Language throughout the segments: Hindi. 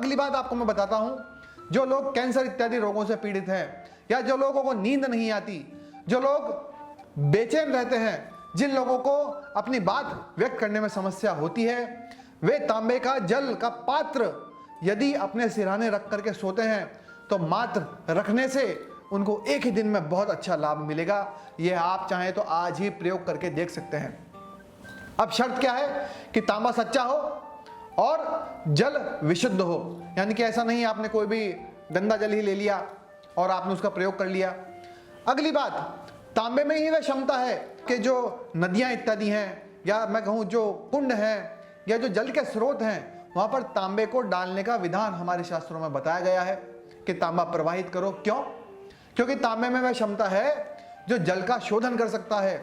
अगली बात आपको मैं बताता हूं, जो लोग कैंसर इत्यादि रोगों से पीड़ित हैं, या जो लोगों को नींद नहीं आती, जो लोग बेचैन रहते हैं, जिन लोगों को अपनी बात व्यक्त करने में समस्या होती है, वे तांबे का जल का पात्र यदि अपने सिरहाने रख करके सोते हैं तो मात्र रखने से उनको एक ही दिन में बहुत अच्छा लाभ मिलेगा। यह आप चाहें तो आज ही प्रयोग करके देख सकते हैं। अब शर्त क्या है कि तांबा सच्चा हो और जल विशुद्ध हो, यानी कि ऐसा नहीं आपने कोई भी गंदा जल ही ले लिया और आपने उसका प्रयोग कर लिया। अगली बात, तांबे में ही वह क्षमता है कि जो नदियां इत्यादि हैं, या मैं कहूं जो कुंड हैं, या जो जल के स्रोत हैं, वहां पर तांबे को डालने का विधान हमारे शास्त्रों में बताया गया है कि तांबा प्रवाहित करो। क्यों? क्योंकि तांबे में वह क्षमता है जो जल का शोधन कर सकता है।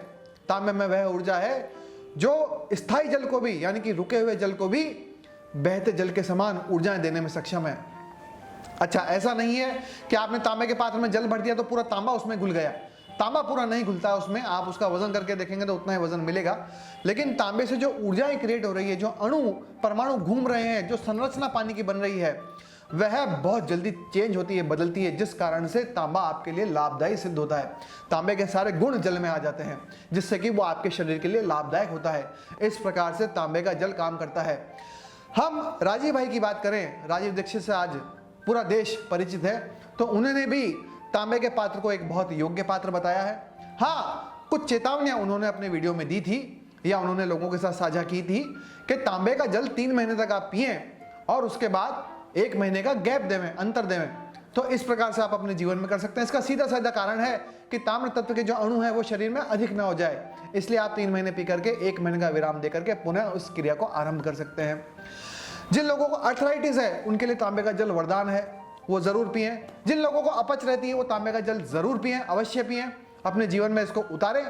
तांबे में वह ऊर्जा है जो स्थायी जल को भी, यानी कि रुके हुए जल को भी बहते जल के समान ऊर्जाएं देने में सक्षम है। अच्छा, ऐसा नहीं है कि आपने तांबे के पात्र में जल भर दिया तो पूरा तांबा उसमें घुल गया। तांबा पूरा नहीं घुलता है उसमें, आप उसका वजन करके देखेंगे तो उतना ही वजन मिलेगा। लेकिन तांबे से जो ऊर्जाएं क्रिएट हो रही है, जो अणु परमाणु घूम रहे हैं, जो संरचना पानी की बन रही है, वह बहुत जल्दी चेंज होती है, बदलती है, जिस कारण से तांबा आपके लिए लाभदायी सिद्ध होता है। तांबे के सारे गुण जल में आ जाते हैं, जिससे कि वो आपके शरीर के लिए लाभदायक होता है। इस प्रकार से तांबे का जल काम करता है। हम राजीव भाई की बात करें, राजीव दीक्षित से आज पूरा देश परिचित है, तो उन्होंने भी तांबे के पात्र को एक बहुत योग्य पात्र बताया है। हाँ, कुछ चेतावनियां उन्होंने अपने वीडियो में दी थी या उन्होंने लोगों के साथ साझा की थी कि तांबे का जल 3 महीने तक आप पिएं और उसके बाद 1 महीने का गैप देवें, अंतर देवें। तो इस प्रकार से आप अपने जीवन में कर सकते हैं। इसका सीधा साधा कारण है कि ताम्र तत्व के जो अणु है वो शरीर में अधिक ना हो जाए, इसलिए आप 3 महीने पी करके 1 महीने का विराम दे करके पुनः उस क्रिया को आरंभ कर सकते हैं। जिन लोगों को अर्थराइटिस है उनके लिए तांबे का जल वरदान है, वो जरूर पिएं। जिन लोगों को अपच रहती है वो तांबे का जल जरूर पिएं, अवश्य पिएं, अपने जीवन में इसको उतारें।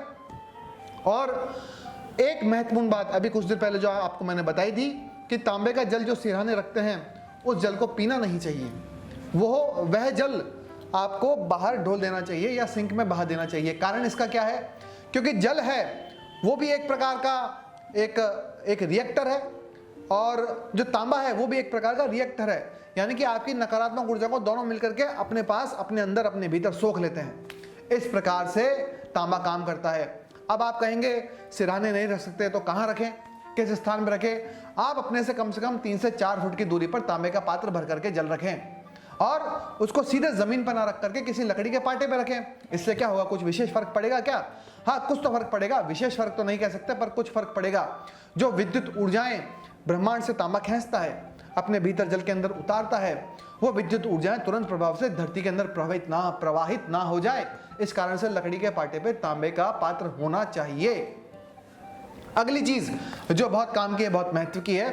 और एक महत्वपूर्ण बात अभी कुछ दिन पहले जो आपको मैंने बताई थी कि तांबे का जल जो सिरहाने रखते हैं उस जल को पीना नहीं चाहिए। वह जल आपको बाहर ढोल देना चाहिए या सिंक में बहा देना चाहिए। कारण इसका क्या है? क्योंकि जल है वो भी एक प्रकार का एक रिएक्टर है और जो तांबा है वो भी एक प्रकार का रिएक्टर है, यानी कि आपकी नकारात्मक ऊर्जा को दोनों मिलकर के अपने पास, अपने अंदर, अपने भीतर सोख लेते हैं। इस प्रकार से तांबा काम करता है। अब आप कहेंगे सिरहाने नहीं रख सकते तो कहां रखें, किस स्थान पर रखें? आप अपने से कम 3 से 4 फुट की दूरी पर तांबे का पात्र भर करके जल रखें और उसको सीधे जमीन पर ना रख करके किसी लकड़ी के पाटे पर रखें। इससे क्या होगा? कुछ विशेष फर्क पड़ेगा क्या? हाँ, कुछ तो फर्क पड़ेगा। विशेष फर्क तो नहीं कह सकते पर कुछ फर्क पड़ेगा। जो विद्युत ऊर्जाएं ब्रह्मांड से तांबा खींचता है, अपने भीतर जल के अंदर उतारता है, वो विद्युत ऊर्जाएं तुरंत प्रभाव से धरती के अंदर प्रवाहित ना हो जाए, इस कारण से लकड़ी के पाटे पे तांबे का पात्र होना चाहिए। अगली चीज जो बहुत काम की है, बहुत महत्व की है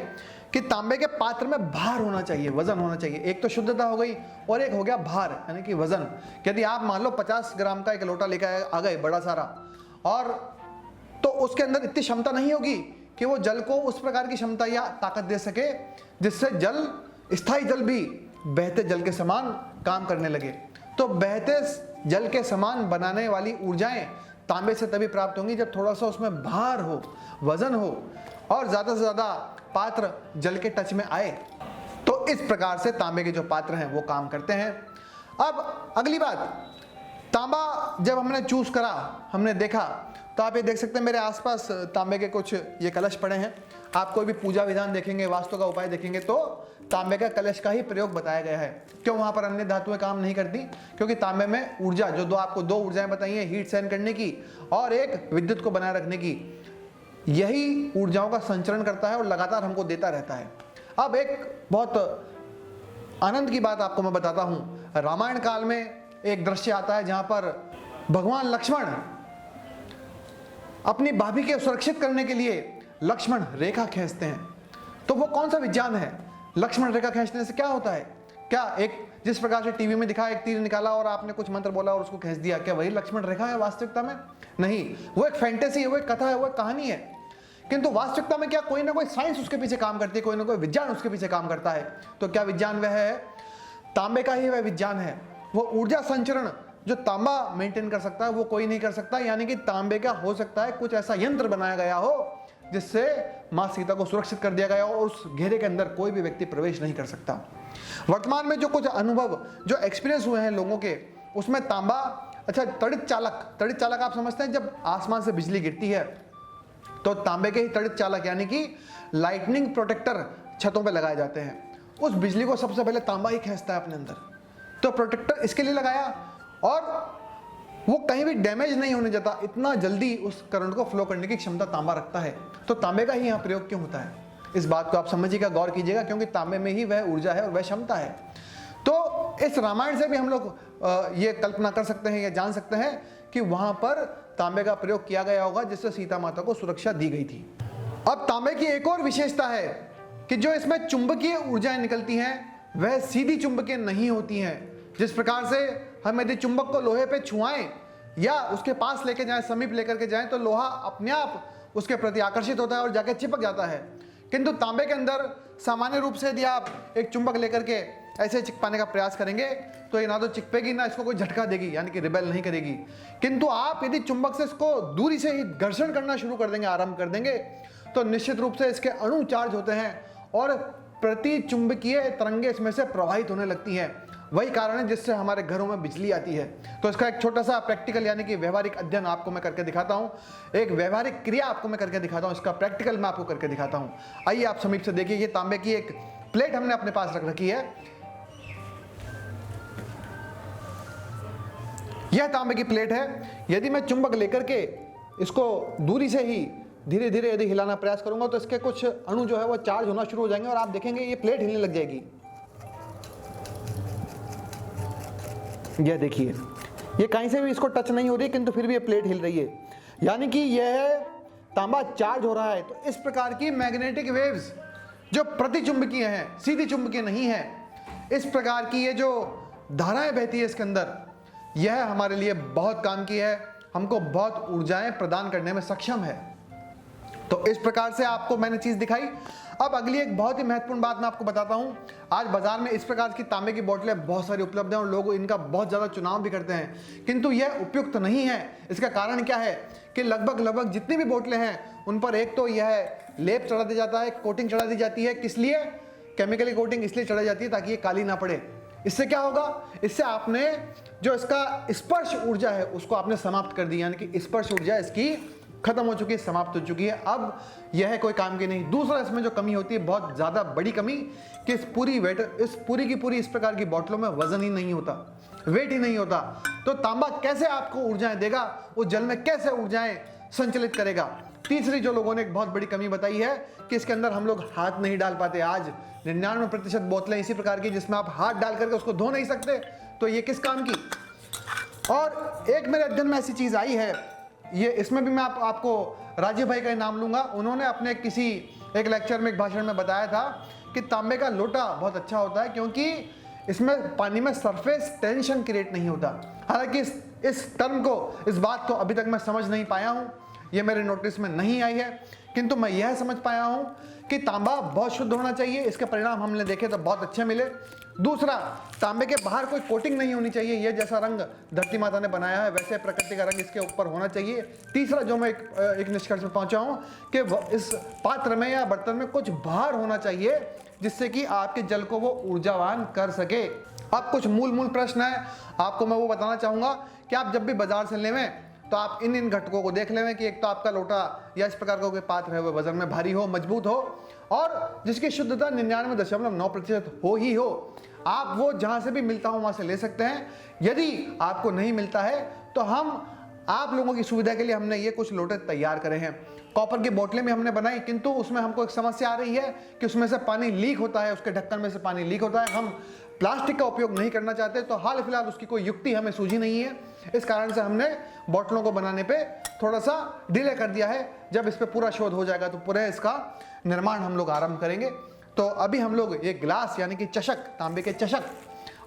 कि तांबे के पात्र में भार होना चाहिए, वजन होना चाहिए। एक तो शुद्धता हो गई और एक हो गया भार, यानी कि वजन। यदि आप मान लो 50 ग्राम का एक लोटा लेकर आ गए बड़ा सारा, और तो उसके अंदर इतनी क्षमता नहीं होगी कि वो जल को उस प्रकार की क्षमता या ताकत दे सके जिससे जल, स्थायी जल भी बहते जल के समान काम करने लगे। तो बहते जल के समान बनाने वाली ऊर्जाएं तांबे से तभी प्राप्त होंगी जब थोड़ा सा उसमें भार हो, वजन हो और ज्यादा से ज्यादा पात्र जल के टच में आए। तो इस प्रकार से तांबे के जो पात्र हैं वो काम करते हैं। अब अगली बात, तांबा जब हमने चूज करा, हमने देखा, तो आप ये देख सकते हैं मेरे आसपास तांबे के कुछ ये कलश पड़े हैं। आप कोई भी पूजा विधान देखेंगे, वास्तु का उपाय देखेंगे तो तांबे का कलश का ही प्रयोग बताया गया है। क्यों? वहां पर अन्य धातुएं काम नहीं करती, क्योंकि तांबे में ऊर्जा, जो आपको 2 ऊर्जाएं बताई हैं, हीट सहन करने की और एक विद्युत को बनाए रखने की, यही ऊर्जाओं का संचरण करता है और लगातार हमको देता रहता है। अब एक बहुत आनंद की बात आपको मैं बताता हूं। रामायण काल में एक दृश्य आता है जहां पर भगवान लक्ष्मण अपनी भाभी के सुरक्षित करने के लिए लक्ष्मण रेखा खींचते हैं। तो वो कौन सा विज्ञान है? लक्ष्मण रेखा खींचने से क्या होता है? क्या एक जिस प्रकार से टीवी में दिखा, एक तीर निकाला और आपने कुछ मंत्र बोला और उसको खींच दिया, क्या वही लक्ष्मण रेखा है वास्तविकता में? नहीं, वो एक फैंटेसी है, वो एक कथा है, वो एक कहानी है। किंतु वास्तविकता में क्या कोई ना कोई साइंस उसके पीछे काम करती है, कोई ना कोई विज्ञान उसके पीछे काम करता है। तो क्या विज्ञान वह है? तांबे का ही वह विज्ञान है। वो ऊर्जा संचरण जो तांबा मेंटेन कर सकता है वो कोई नहीं कर सकता। यानी कि तांबे का हो सकता है कुछ ऐसा यंत्र बनाया गया हो जिससे मां सीता को सुरक्षित कर दिया गया और उस घेरे के अंदर कोई भी व्यक्ति प्रवेश नहीं कर सकता। वर्तमान में जो कुछ अनुभव, जो एक्सपीरियंस हुए हैं लोगों के, उसमें तांबा, अच्छा तड़ित चालक आप समझते हैं, जब आसमान से बिजली गिरती है तो तांबे के ही तड़ित चालक यानी कि लाइटनिंग प्रोटेक्टर छतों पे लगाए जाते हैं। उस बिजली को सबसे पहले तांबा ही खींचता है अपने अंदर, तो प्रोटेक्टर इसके लिए लगाया और वो कहीं भी डैमेज नहीं होने देता, इतना जल्दी उस करंट को फ्लो करने की क्षमता तांबा रखता है। तो तांबे का ही यहाँ प्रयोग क्यों होता है, इस बात को आप समझिएगा, गौर कीजिएगा, क्योंकि तांबे में ही वह ऊर्जा है और वह क्षमता है। तो इस रामायण से भी हम लोग ये कल्पना कर सकते हैं या जान सकते हैं कि वहां पर तांबे का प्रयोग किया गया होगा, जिससे सीता माता को सुरक्षा दी गई थी। अब तांबे की एक और विशेषता है कि जो इसमें चुंबकीय ऊर्जाएं निकलती हैं वह सीधी चुंबकीय नहीं होती हैं। जिस प्रकार से हम यदि चुंबक को लोहे पे छुआएं या उसके पास लेके जाएं, समीप लेकर के जाएं, तो लोहा अपने आप उसके प्रति आकर्षित होता है और जाके चिपक जाता है। किंतु तांबे के अंदर सामान्य रूप से यदि आप एक चुंबक लेकर के ऐसे चिपकाने का प्रयास करेंगे तो ये ना तो चिपकेगी ना इसको कोई झटका देगी, यानी कि रिबेल नहीं करेगी। किंतु आप यदि चुंबक से इसको दूरी से ही घर्षण करना शुरू कर देंगे, आरंभ कर देंगे, तो निश्चित रूप से इसके अणु चार्ज होते हैं और प्रति चुंबकीय तरंगे इसमें से प्रवाहित होने लगती हैं। वही कारण है जिससे हमारे घरों में बिजली आती है। तो इसका एक छोटा सा प्रैक्टिकल यानी कि व्यवहारिक अध्ययन आपको मैं करके दिखाता हूं, एक व्यवहारिक क्रिया आपको मैं करके दिखाता हूं, इसका प्रैक्टिकल मैं आपको करके दिखाता हूं। आइए आप समीप से देखिए, ये तांबे की एक प्लेट हमने अपने पास रख रखी है। यह तांबे की प्लेट है। यदि मैं चुंबक लेकर के इसको दूरी से ही धीरे धीरे यदि हिलाना प्रयास करूंगा तो इसके कुछ अणु जो है वो चार्ज होना शुरू हो जाएंगे और आप देखेंगे ये प्लेट हिलने लग जाएगी। यह देखिए, ये कहीं से भी इसको टच नहीं हो रही, किंतु फिर भी ये प्लेट हिल रही है, यानी कि यह तांबा चार्ज हो रहा है। तो इस प्रकार की मैग्नेटिक वेव्स जो प्रतिचुंबकीय हैं, सीधी चुंबकीय नहीं है, इस प्रकार की ये जो धाराएं बहती है इसके अंदर, यह हमारे लिए बहुत काम की है, हमको बहुत ऊर्जाएं प्रदान करने में सक्षम है। तो इस प्रकार से आपको मैंने चीज दिखाई। अब अगली एक बहुत ही महत्वपूर्ण बात मैं आपको बताता हूं। आज बाजार में इस प्रकार की तांबे की बोतलें बहुत सारी उपलब्ध हैं और लोग इनका बहुत ज्यादा चुनाव भी करते हैं, किंतु यह उपयुक्त नहीं है। इसका कारण क्या है कि लगभग जितनी भी बोतलें हैं उन पर एक तो यह लेप चढ़ा दिया जाता है, कोटिंग चढ़ा दी जाती है। किस लिए? केमिकली कोटिंग इसलिए चढ़ाई जाती है ताकि ये काली ना पड़े। इससे क्या होगा? इससे आपने जो इसका स्पर्श ऊर्जा है उसको आपने समाप्त कर दी, यानी कि स्पर्श ऊर्जा इसकी खत्म हो चुकी है, समाप्त हो चुकी है। अब यह कोई काम की नहीं। दूसरा, इसमें जो कमी होती है, बहुत ज्यादा बड़ी कमी, कि इस पूरी की पूरी इस प्रकार की बोतलों में वजन ही नहीं होता, वेट ही नहीं होता। तो तांबा कैसे आपको ऊर्जाएं देगा, वो जल में कैसे ऊर्जाएं संचलित करेगा? तीसरी जो लोगों ने एक बहुत बड़ी कमी बताई है कि इसके अंदर हम लोग हाथ नहीं डाल पाते। आज 99% बोतलें इसी प्रकार की जिसमें आप हाथ डाल करके उसको धो नहीं सकते, तो ये किस काम की? और एक मेरे अध्ययन में ऐसी चीज आई है, ये इसमें भी मैं आपको राजीव भाई का नाम लूंगा। उन्होंने अपने किसी एक लेक्चर में, एक भाषण में बताया था कि तांबे का लोटा बहुत अच्छा होता है क्योंकि इसमें पानी में सरफेस टेंशन क्रिएट नहीं होता। हालांकि इस टर्म को, इस बात को अभी तक मैं समझ नहीं पाया हूं, ये मेरे नोटिस में नहीं आई है, किंतु मैं यह समझ पाया हूं कि तांबा बहुत शुद्ध होना चाहिए। इसके परिणाम हमने देखे तो बहुत अच्छे मिले। दूसरा, तांबे के बाहर कोई कोटिंग नहीं होनी चाहिए। ये जैसा रंग धरती माता ने बनाया है वैसे प्रकृति का रंग इसके ऊपर होना चाहिए। तीसरा जो मैं एक निष्कर्ष में पहुंचा हूं कि इस पात्र में या बर्तन में कुछ भार होना चाहिए जिससे कि आपके जल को वो ऊर्जावान कर सके। अब कुछ मूल प्रश्न है, आपको मैं वो बताना चाहूंगा कि आप जब भी बाजार से लेवें तो आप इन घटकों को देख लेवें कि एक तो आपका लोटा या इस प्रकार का कोई पात्र है वो वजन में भारी हो, मजबूत हो और जिसकी शुद्धता 99.9% हो ही हो। आप वो जहां से भी मिलता हो वहां से ले सकते हैं। यदि आपको नहीं मिलता है तो आप लोगों की सुविधा के लिए हमने ये कुछ लोटे तैयार करे हैं। कॉपर की बोतलें भी हमने बनाई, किंतु उसमें हमको एक समस्या आ रही है कि उसमें से पानी लीक होता है, उसके ढक्कन में से पानी लीक होता है। हम प्लास्टिक का उपयोग नहीं करना चाहते, तो हाल फिलहाल उसकी कोई युक्ति हमें सूझी नहीं है। इस कारण से हमने बोतलों को बनाने पे थोड़ा सा डिले कर दिया है। जब इस पे पूरा शोध हो जाएगा तो पूरे इसका निर्माण हम लोग आरंभ करेंगे। तो अभी हम लोग ये गिलास यानी कि चषक, तांबे के चषक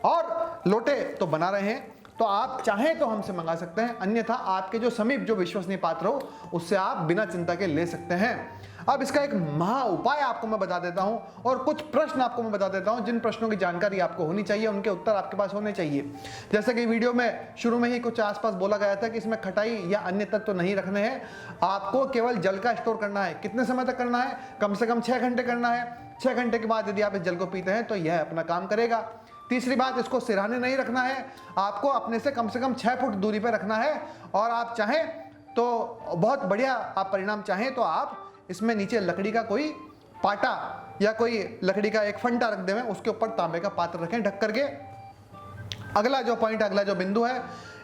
और लोटे तो बना रहे हैं। तो आप चाहें तो हमसे मंगा सकते हैं, अन्यथा आपके जो समीप जो विश्वसनीय पात्र हो उससे आप बिना चिंता के ले सकते हैं। अब इसका एक महा उपाय आपको मैं बता देता हूं और कुछ प्रश्न आपको मैं बता देता हूं जिन प्रश्नों की जानकारी आपको होनी चाहिए, उनके उत्तर आपके पास होने चाहिए। जैसे कि वीडियो में शुरू में ही कुछ आसपास बोला गया था कि इसमें खटाई या अन्य तत्व तो नहीं रखने हैं, आपको केवल जल का स्टोर करना है। कितने समय तक करना है? कम से कम 6 घंटे करना है। 6 घंटे के बाद यदि आप इस जल को पीते हैं तो यह अपना काम करेगा। तीसरी बात, इसको सिरहाने नहीं रखना है, आपको अपने से कम 6 फुट दूरी पर रखना है। और आप चाहें तो बहुत बढ़िया आप परिणाम चाहें तो आप इसमें नीचे लकड़ी का कोई पाटा या कोई लकड़ी का एक फंटा रख दें, उसके ऊपर तांबे का पात्र रखें ढक करके। अगला जो पॉइंट, अगला जो बिंदु है,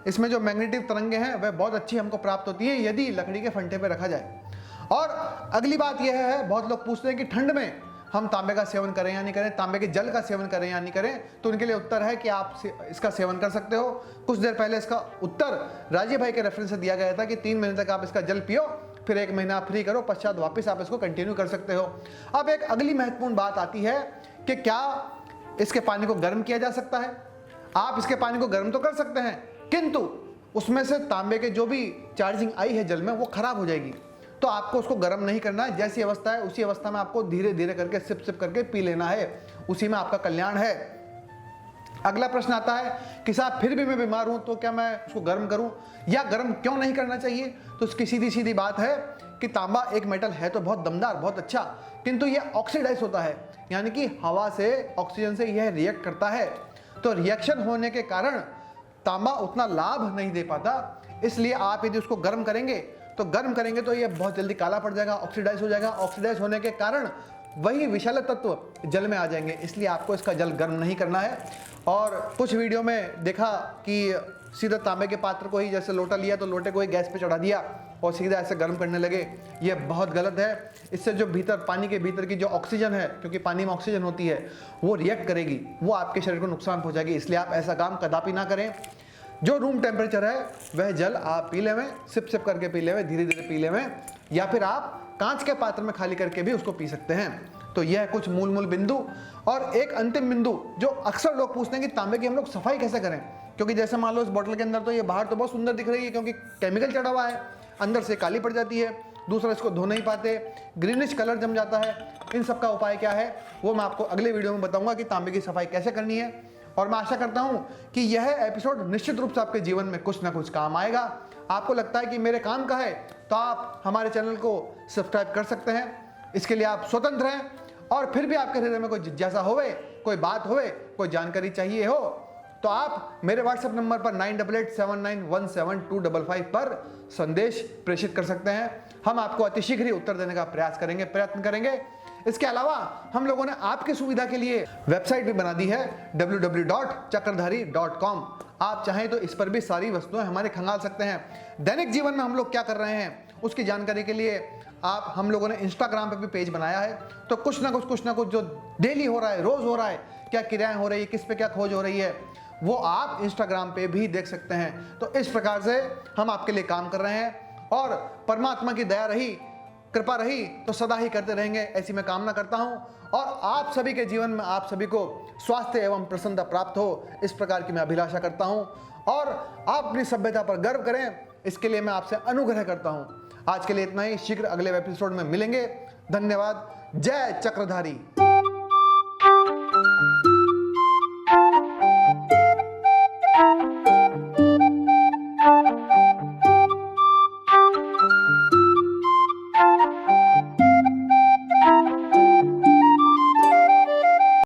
इसमें जो मैग्नेटिक तरंगे हैं वह बहुत अच्छी हमको प्राप्त होती है यदि लकड़ी के फंटे पे रखा जाए। और अगली बात यह है, बहुत लोग पूछते हैं कि ठंड में हम तांबे का सेवन करें या नहीं करें, तांबे के जल का सेवन करें या नहीं करें। तो उनके लिए उत्तर है कि आप इसका सेवन कर सकते हो। कुछ देर पहले इसका उत्तर राजीव भाई के रेफरेंस से दिया गया था कि 3 महीने तक आप इसका जल पियो, फिर 1 महीना फ्री करो, पश्चात वापस आप इसको कंटिन्यू कर सकते हो। अब एक अगली महत्वपूर्ण बात आती है कि क्या इसके पानी को गर्म किया जा सकता है? आप इसके पानी को गर्म तो कर सकते हैं, किंतु उसमें से तांबे के जो भी चार्जिंग आई है जल में वो खराब हो जाएगी। तो आपको उसको गर्म नहीं करना है, जैसी अवस्था है उसी अवस्था में आपको धीरे धीरे करके सिप सिप करके पी लेना है, उसी में आपका कल्याण है। अगला प्रश्न आता है कि साहब फिर भी मैं बीमार हूं तो क्या मैं उसको गर्म करूं या गर्म क्यों नहीं करना चाहिए? तो उसकी सीधी सीधी बात है कि तांबा एक मेटल है तो बहुत दमदार, बहुत अच्छा, किंतु यह ऑक्सीडाइज होता है, यानी कि हवा से, ऑक्सीजन से यह रिएक्ट करता है। तो रिएक्शन होने के कारण तांबा उतना लाभ नहीं दे पाता। इसलिए आप यदि उसको गर्म करेंगे तो यह बहुत जल्दी काला पड़ जाएगा, ऑक्सीडाइज हो जाएगा। ऑक्सीडाइज होने के कारण वही विषैले तत्व जल में आ जाएंगे, इसलिए आपको इसका जल गर्म नहीं करना है। और कुछ वीडियो में देखा कि सीधा तांबे के पात्र को ही, जैसे लोटा लिया तो लोटे को ही गैस पे चढ़ा दिया और सीधा ऐसे गर्म करने लगे, यह बहुत गलत है। इससे जो भीतर, पानी के भीतर की जो ऑक्सीजन है, क्योंकि पानी में ऑक्सीजन होती है, वो रिएक्ट करेगी, वो आपके शरीर को नुकसान पहुंचाएगी, इसलिए आप ऐसा काम कदापि ना करें। जो रूम टेम्परेचर है वह जल आप पी लेवें, सिप सिप करके पी लेवें, धीरे धीरे पी लेवें, या फिर आप कांच के पात्र में खाली करके भी उसको पी सकते हैं। तो यह कुछ मूल बिंदु। और एक अंतिम बिंदु जो अक्सर लोग पूछते हैं कि तांबे की हम लोग सफाई कैसे करें, क्योंकि जैसे मान लो इस बोतल के अंदर तो ये बाहर तो बहुत सुंदर दिख रही है क्योंकि केमिकल चढ़ा हुआ है, अंदर से काली पड़ जाती है, दूसरा इसको धो नहीं पाते, ग्रीनिश कलर जम जाता है। इन सब का उपाय क्या है वो मैं आपको अगले वीडियो में बताऊंगा कि तांबे की सफाई कैसे करनी है। और मैं आशा करता हूं कि यह एपिसोड निश्चित रूप से आपके जीवन में कुछ ना कुछ काम आएगा। आपको लगता है कि मेरे काम का है तो आप हमारे चैनल को सब्सक्राइब कर सकते हैं, इसके लिए आप स्वतंत्र हैं। और फिर भी आपके हृदय में कोई जिज्ञासा होवे, कोई बात होवे, कोई जानकारी चाहिए हो तो आप मेरे व्हाट्सएप नंबर पर 9887917255 पर संदेश प्रेषित कर सकते हैं। हम आपको अतिशीघ्र ही उत्तर देने का प्रयत्न करेंगे। इसके अलावा हम लोगों ने आपकी सुविधा के लिए वेबसाइट भी बना दी है www.चक्रधारी.com। आप चाहें तो इस पर भी सारी वस्तुएं हमारे खंगाल सकते हैं। दैनिक जीवन में हम लोग क्या कर रहे हैं उसकी जानकारी के लिए हम लोगों ने इंस्टाग्राम पे भी पेज बनाया है। तो कुछ ना कुछ जो डेली हो रहा है, रोज हो रहा है, क्या क्रियाएं हो रही है, किस पे क्या खोज हो रही है, वो आप इंस्टाग्राम पे भी देख सकते हैं। तो इस प्रकार से हम आपके लिए काम कर रहे हैं और परमात्मा की दया रही, कृपा रही तो सदा ही करते रहेंगे, ऐसी मैं कामना करता हूं। और आप सभी के जीवन में आप सभी को स्वास्थ्य एवं प्रसन्नता प्राप्त हो, इस प्रकार की मैं अभिलाषा करता हूं। और आप अपनी सभ्यता पर गर्व करें, इसके लिए मैं आपसे अनुग्रह करता हूं। आज के लिए इतना ही, शीघ्र अगले एपिसोड में मिलेंगे। धन्यवाद। जय चक्रधारी।